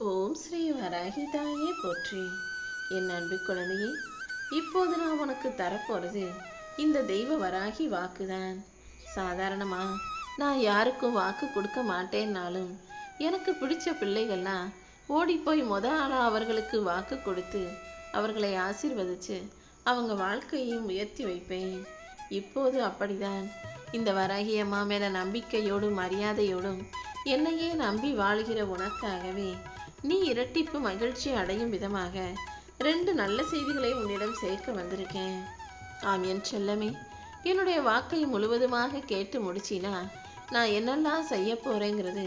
ஓம் ஸ்ரீ வராகி தாயே போற்றி. என் அன்பு குழந்தையே, இப்போது நான் உனக்கு தரப்போறது இந்த தெய்வ வராகி வாக்குதான். சாதாரணமா நான் யாருக்கும் வாக்கு கொடுக்க மாட்டேன்னாலும் எனக்கு பிடிச்ச பிள்ளைகள்லாம் ஓடி போய் ஆளா அவர்களுக்கு வாக்கு கொடுத்து அவர்களை ஆசீர்வதிச்சு அவங்க வாழ்க்கையையும் உயர்த்தி வைப்பேன். இப்போது அப்படிதான். இந்த வராகி அம்மா மேல நம்பிக்கையோடும் மரியாதையோடும் என்னையே நம்பி வாழ்கிற உனக்காகவே நீ இரட்டிப்பு மகிழ்ச்சி அடையும் விதமாக 2 நல்ல செய்திகளை உன்னிடம் சேர்க்க வந்திருக்கேன். ஆம் என் செல்லமே, என்னுடைய வாக்கை முழுவதுமாக கேட்டு முடிச்சினா நான் என்னெல்லாம் செய்ய போறேங்கிறது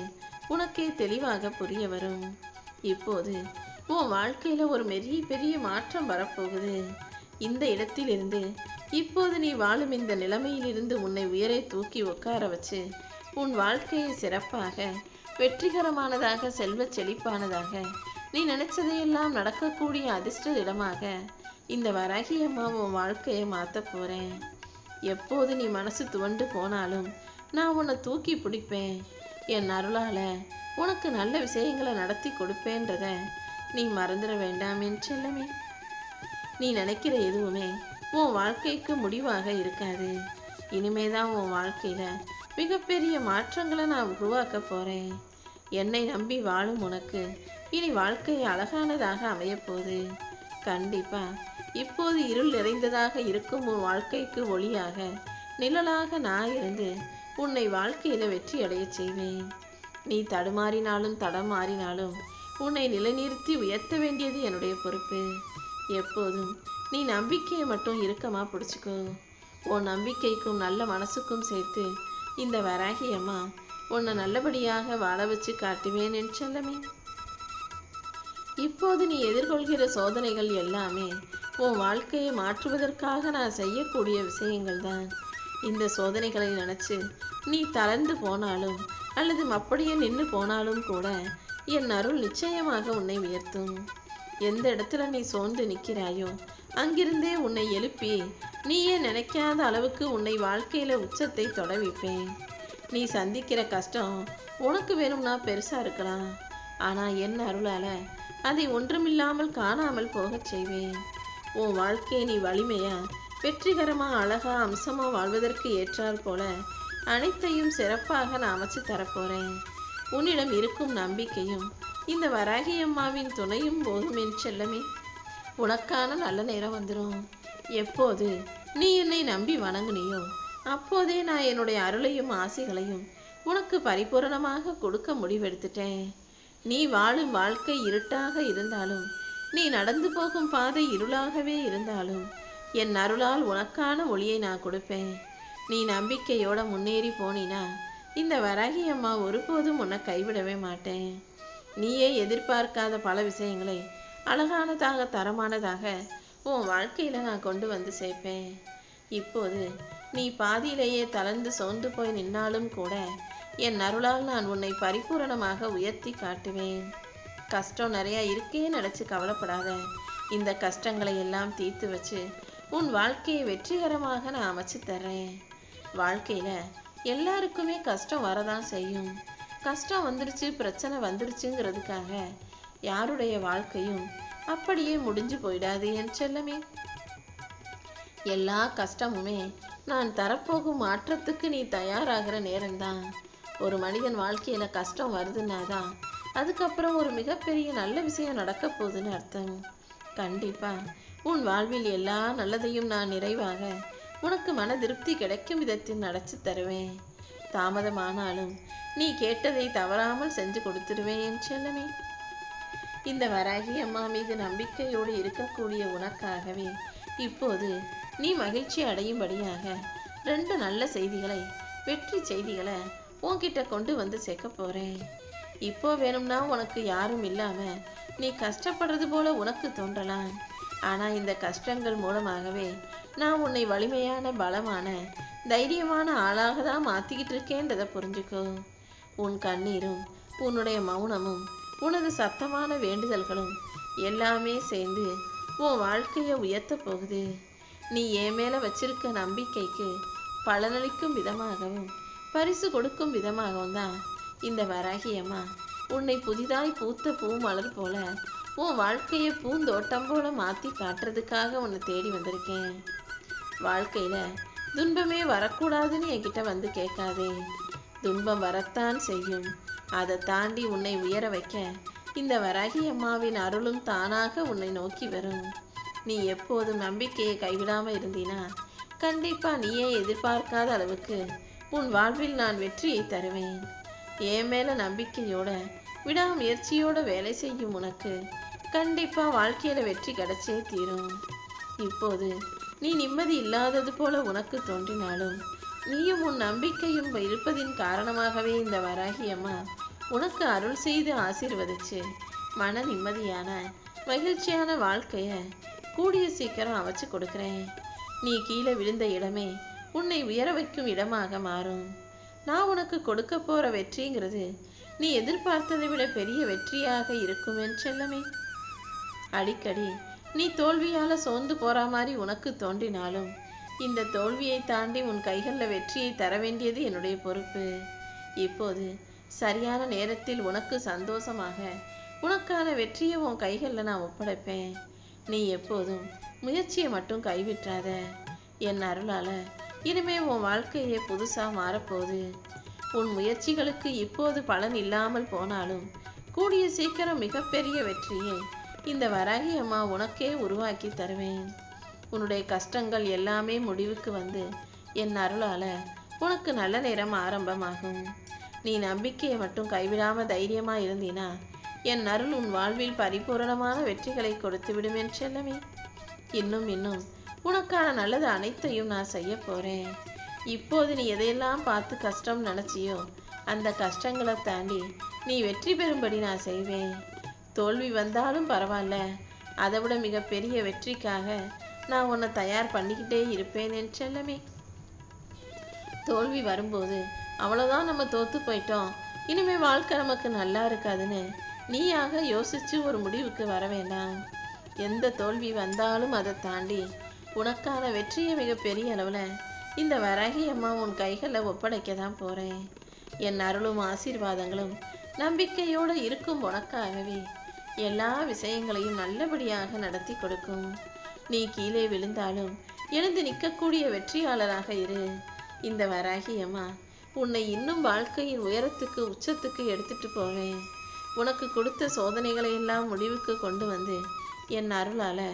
உனக்கே தெளிவாக புரிய வரும். இப்போது உன் வாழ்க்கையில ஒரு பெரிய மாற்றம் வரப்போகுது. இந்த இடத்திலிருந்து இப்போது நீ வாழும் இந்த நிலைமையிலிருந்து உன்னை உயரே தூக்கி உட்கார வச்சு உன் வாழ்க்கையை சிறப்பாக வெற்றிகரமானதாக செல்வ செழிப்பானதாக நீ நினைச்சதையெல்லாம் நடக்கக்கூடிய அதிர்ஷ்ட இடமாக இந்த வராகி அம்மா உன் வாழ்க்கையை மாற்ற போறேன். எப்போது நீ மனசு துவண்டு போனாலும் நான் உன்னை தூக்கி பிடிப்பேன். என் அருளால உனக்கு நல்ல விஷயங்களை நடத்தி கொடுப்பேன்றத நீ மறந்துட வேண்டாம் என் செல்லமே. நீ நினைக்கிற எதுவுமே உன் வாழ்க்கைக்கு முடிவாக இருக்காது. இனிமேதான் உன் வாழ்க்கையில மிகப்பெரிய மாற்றங்களை நான் உருவாக்க போறேன். என்னை நம்பி வாழும் உனக்கு இனி வாழ்க்கை அழகானதாக அமையப்போகுது. கண்டிப்பா இப்போது இருள் நிறைந்ததாக இருக்கும் உன் வாழ்க்கைக்கு ஒளியாக நிழலாக நான் இருந்து உன்னை வாழ்க்கையில வெற்றி அடைய செய்வேன். நீ தடுமாறினாலும் தடமாறினாலும் உன்னை நிலைநிறுத்தி உயர்த்த வேண்டியது என்னுடைய பொறுப்பு. எப்போதும் நீ நம்பிக்கையை மட்டும் இறுக்கமா பிடிச்சிக்கோ. உன் நம்பிக்கைக்கும் நல்ல மனசுக்கும் சேர்த்து இந்த வராகி அம்மா உன்னை நல்லபடியாக வாழ வச்சு காட்டுவேன் என் செல்லமே. இப்போது நீ எதிர்கொள்கிற சோதனைகள் எல்லாமே உன் வாழ்க்கையை மாற்றுவதற்காக நான் செய்யக்கூடிய விஷயங்கள் தான். இந்த சோதனைகளை நினைச்சு நீ தளர்ந்து போனாலும் அல்லது அப்படியே நின்று போனாலும் கூட என் அருள் நிச்சயமாக உன்னை உயர்த்தும். எந்த இடத்துல நீ சோர்ந்து நிற்கிறாயோ அங்கிருந்தே உன்னை எழுப்பி நீயே நினைக்காத அளவுக்கு உன்னை வாழ்க்கையில உச்சத்தை தொட வைப்பேன். நீ சந்திக்கிற கஷ்டம் உனக்கு வேணும்னா பெருசா இருக்கலாம், ஆனா என் அருளால அதை ஒன்றுமில்லாமல் காணாமல் போகச் செய்வேன். உன் வாழ்க்கையை நீ வலிமையா வெற்றிகரமா அழகா அம்சமா வாழ்வதற்கு ஏற்றால் போல அனைத்தையும் சிறப்பாக நான் அமைச்சு தரப்போறேன். உன்னிடம் இருக்கும் நம்பிக்கையும் இந்த வராகி அம்மாவின் துணையும் போதும் என் செல்லமே. உனக்கான நல்ல நேரம் வந்துடும். எப்போது நீ என்னை நம்பி வணங்குனியோ அப்போதே நான் என்னுடைய அருளையும் ஆசைகளையும் உனக்கு பரிபூரணமாக கொடுக்க முடிவெடுத்துட்டேன். நீ வாழும் வாழ்க்கை இருட்டாக இருந்தாலும் நீ நடந்து போகும் பாதை இருளாகவே இருந்தாலும் என் அருளால் உனக்கான ஒளியை நான் கொடுப்பேன். நீ நம்பிக்கையோட முன்னேறி போனினா இந்த வராகி அம்மா ஒருபோதும் உன்னை கைவிடவே மாட்டேன். நீயே எதிர்பார்க்காத பல விஷயங்களை அழகானதாக தரமானதாக உன் வாழ்க்கையில நான் கொண்டு வந்து சேர்ப்பேன். இப்போது நீ பாதியிலேயே தளர்ந்து சோர்ந்து போய் நின்னாலும் கூட என் அருளால் நான் உன்னை பரிபூரணமாக உயர்த்தி காட்டுவேன். கஷ்டம் நிறைய இருக்கே நினைச்சு கவலைப்படாத. இந்த கஷ்டங்களை எல்லாம் தீர்த்து வச்சு உன் வாழ்க்கையை வெற்றிகரமாக நான் அமைச்சு தர்றேன். வாழ்க்கையில எல்லாருக்குமே கஷ்டம் வரதான் செய்யும். கஷ்டம் வந்துடுச்சு பிரச்சனை வந்துடுச்சுங்கிறதுக்காக யாருடைய வாழ்க்கையும் அப்படியே முடிஞ்சு போயிடாது என் செல்லமே. எல்லா கஷ்டமுமே நான் தரப்போகும் மாற்றத்துக்கு நீ தயாராகிற நேரம்தான். ஒரு மனிதன் வாழ்க்கையில கஷ்டம் வருதுன்னாதான் அதுக்கப்புறம் ஒரு மிகப்பெரிய நல்ல விஷயம் நடக்க போகுதுன்னு அர்த்தம். கண்டிப்பா உன் வாழ்வில் எல்லா நல்லதையும் நான் நிறைவாக உனக்கு மன திருப்தி கிடைக்கும் விதத்தில் நடத்தி தருவேன். தாமதமானாலும் நீ கேட்டதை தவறாமல் செஞ்சு கொடுத்துடுவேன் என் செல்லமே. இந்த வராகி அம்மா மீது நம்பிக்கையோடு இருக்கக்கூடிய உனக்காகவே இப்போது நீ மகிழ்ச்சி அடையும்படியாக 2 நல்ல செய்திகளை வெற்றி செய்திகளை உன்கிட்ட கொண்டு வந்து சேர்க்க போறேன். இப்போ வேணும்னா உனக்கு யாரும் இல்லாம நீ கஷ்டப்படுறது போல உனக்கு தோன்றலாம். ஆனா இந்த கஷ்டங்கள் மூலமாகவே நான் உன்னை வலிமையான பலமான தைரியமான ஆளாக தான் மாத்திக்கிட்டு இருக்கேன்றதை புரிஞ்சுக்கோ. உன் கண்ணீரும் உன்னுடைய மௌனமும் உனது சத்தமான வேண்டுதல்களும் எல்லாமே சேர்ந்து உன் வாழ்க்கையை உயர்த்த போகுது. நீ என் மேல வச்சிருக்க நம்பிக்கைக்கு பலனளிக்கும் விதமாகவும் பரிசு கொடுக்கும் விதமாகவும் தான் இந்த வராகி அம்மா உன்னை புதிதாய் பூத்த பூ மலர் போல உன் வாழ்க்கையை பூந்தோட்டம் போல மாற்றி காட்டுறதுக்காக உன்னை தேடி வந்திருக்கேன். வாழ்க்கையில் துன்பமே வரக்கூடாதுன்னு என்கிட்ட வந்து கேட்காதே. துன்பம் வரத்தான் செய்யும். அதை தாண்டி உன்னை உயர வைக்க இந்த வராகி அம்மாவின் அருளும் தானாக உன்னை நோக்கி வரும். நீ எப்போதும் நம்பிக்கையை கைவிடாமல் இருந்தீனா கண்டிப்பாக நீயே எதிர்பார்க்காத அளவுக்கு உன் வாழ்வில் நான் வெற்றியை தருவேன். என் மேலே நம்பிக்கையோட விடாமுயற்சியோட வேலை செய்யும் உனக்கு கண்டிப்பாக வாழ்க்கையில் வெற்றி கிடைச்சே தீரும். இப்போது நீ நிம்மதி இல்லாதது போல உனக்கு தோன்றினாலும் நீயும் உன் நம்பிக்கையும் இருப்பதின் காரணமாகவே இந்த வராகி அம்மா உனக்கு அருள் செய்து ஆசீர்வதிச்சு மன நிம்மதியான மகிழ்ச்சியான வாழ்க்கையை கூடிய சீக்கிரம் அமைச்சு கொடுக்குறேன். நீ கீழே விழுந்த இடமே உன்னை உயர வைக்கும் இடமாக மாறும். நான் உனக்கு கொடுக்க போகிற வெற்றிங்கிறது நீ எதிர்பார்த்ததை விட பெரிய வெற்றியாக இருக்கும் என் செல்லமே. அடிக்கடி நீ தோல்வியால் சோர்ந்து போகிற மாதிரி உனக்கு தோன்றினாலும் இந்த தோல்வியை தாண்டி உன் கைகளில் வெற்றியை தர வேண்டியது என்னுடைய பொறுப்பு. இப்போது சரியான நேரத்தில் உனக்கு சந்தோஷமாக உனக்கான வெற்றியை உன் கைகளில் நான் ஒப்படைப்பேன். நீ எப்போதும் முயற்சியை மட்டும் கைவிட்டாத. என் அருளால் இனிமே உன் வாழ்க்கையே புதுசாக மாறப்போகுது. உன் முயற்சிகளுக்கு இப்போது பலன் இல்லாமல் போனாலும் கூடிய சீக்கிரம் மிகப்பெரிய வெற்றியை இந்த வராகி அம்மா உனக்கே உருவாக்கி தருவேன். உன்னுடைய கஷ்டங்கள் எல்லாமே முடிவுக்கு வந்து என் அருளால் உனக்கு நல்ல நேரம் ஆரம்பமாகும். நீ நம்பிக்கையை மட்டும் கைவிடாமல் தைரியமாக இருந்தீனா என் அருள் உன் வாழ்வில் பரிபூரணமான வெற்றிகளை கொடுத்து விடுவேன் செல்லமே. இன்னும் இன்னும் உனக்கான நல்லது அனைத்தையும் நான் செய்ய போகிறேன். இப்போது நீ எதையெல்லாம் பார்த்து கஷ்டம் நினச்சியோ அந்த கஷ்டங்களை தாண்டி நீ வெற்றி பெறும்படி நான் செய்வேன். தோல்வி வந்தாலும் பரவாயில்ல, அதை விட மிகப்பெரிய வெற்றிக்காக நான் உன்னை தயார் பண்ணிக்கிட்டே இருப்பேன் என் செல்லமே. தோல்வி வரும்போது அவ்வளோதான் நம்ம தோற்று போயிட்டோம், இனிமேல் வாழ்க்கை நமக்கு நல்லா இருக்காதுன்னு நீயாக யோசித்து ஒரு முடிவுக்கு வர வேண்டாம். எந்த தோல்வி வந்தாலும் அதை தாண்டி உனக்கான வெற்றியை மிகப்பெரிய அளவில் இந்த வராகி அம்மா உன் கைகளில் ஒப்படைக்க தான் போகிறேன். என் அருளும் ஆசீர்வாதங்களும் நம்பிக்கையோடு இருக்கும் உனக்காகவே எல்லா விஷயங்களையும் நல்லபடியாக நடத்தி கொடுக்கும். நீ கீழே விழுந்தாலும் எழுந்து நிற்கக்கூடிய வெற்றியாளராக இரு. இந்த வராகி அம்மா உன்னை இன்னும் வாழ்க்கையின் உயரத்துக்கு உச்சத்துக்கு எடுத்துட்டு போவேன். உனக்கு கொடுத்த சோதனைகளை எல்லாம் முடிவுக்கு கொண்டு வந்து என் அருளால்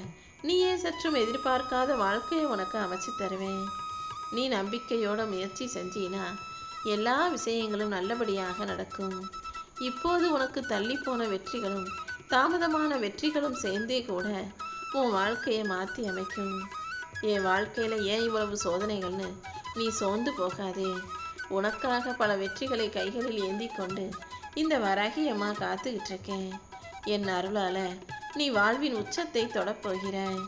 நீயே சற்றும் எதிர்பார்க்காத வாழ்க்கையை உனக்கு அமைச்சு தருவேன். நீ நம்பிக்கையோட முயற்சி செஞ்சீனா எல்லா விஷயங்களும் நல்லபடியாக நடக்கும். இப்போது உனக்கு தள்ளி போன வெற்றிகளும் தாமதமான வெற்றிகளும் சேர்ந்தே கூட உன் வாழ்க்கையை மாற்றி அமைக்கும். என் வாழ்க்கையில் ஏன் இவ்வளவு சோதனைகள்னு நீ சோர்ந்து போகாதே. உனக்காக பல வெற்றிகளை கைகளில் ஏந்தி கொண்டு இந்த வராகி அம்மா காத்துக்கிட்டு இருக்கேன். என் அருளால் நீ வாழ்வின் உச்சத்தை தொடப்போகிறாய்.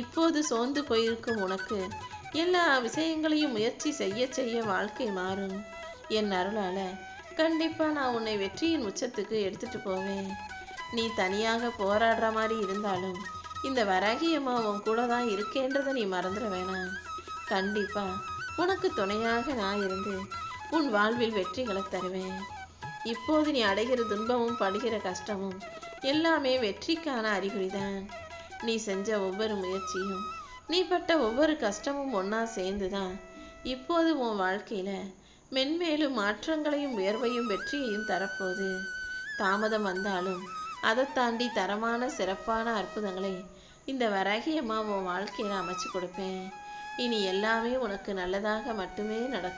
இப்போது சோர்ந்து போயிருக்கும் உனக்கு எல்லா விஷயங்களையும் முயற்சி செய்ய செய்ய வாழ்க்கை மாறும். என் அருளால் கண்டிப்பாக நான் உன்னை வெற்றியின் உச்சத்துக்கு எடுத்துட்டு போவேன். நீ தனியாக போராடுற மாதிரி இருந்தாலும் இந்த வராகி அம்மா உன் கூட தான் இருக்கேன்றதை நீ மறந்துட வேணாம். கண்டிப்பாக உனக்கு துணையாக நான் இருந்து உன் வாழ்வில் வெற்றிகளை தருவேன். இப்போது நீ அடைகிற துன்பமும் படுகிற கஷ்டமும் எல்லாமே வெற்றிக்கான அறிகுறிதான். நீ செஞ்ச ஒவ்வொரு முயற்சியும் நீ பட்ட ஒவ்வொரு கஷ்டமும் ஒன்றா சேர்ந்து தான் இப்போது உன் வாழ்க்கையில் மென்மேலும் மாற்றங்களையும் உயர்வையும் வெற்றியையும் தரப்போகுது. தாமதம் வந்தாலும் அதை தாண்டி தரமான சிறப்பான அற்புதங்களை இந்த வராகி அம்மா உன் வாழ்க்கையில் அமைச்சு கொடுப்பேன். இனி எல்லாமே உனக்கு நல்லதாக மட்டுமே நடக்கும்.